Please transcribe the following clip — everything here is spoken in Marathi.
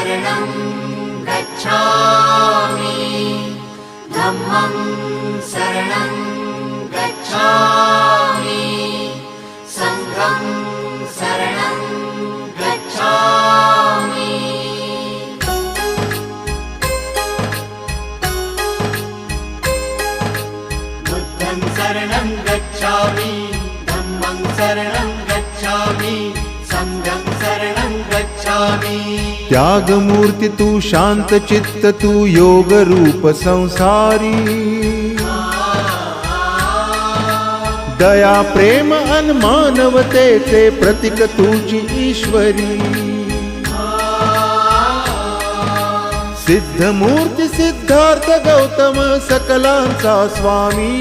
शरणं गच्छामि धम्मं शरणं गच्छामि संघं शरणं गच्छामि बुद्धं शरणं गच्छामि धम्मं शरणं गच्छामि संघं शरणं गच्छामि। त्यागमूर्ती तू शांत चित्त तू योग रूप संसारी दया प्रेम अन मानवतेचे प्रतीक तुझी ईश्वरी सिद्धमूर्ती सिद्धार्थ गौतम सकलांचा स्वामी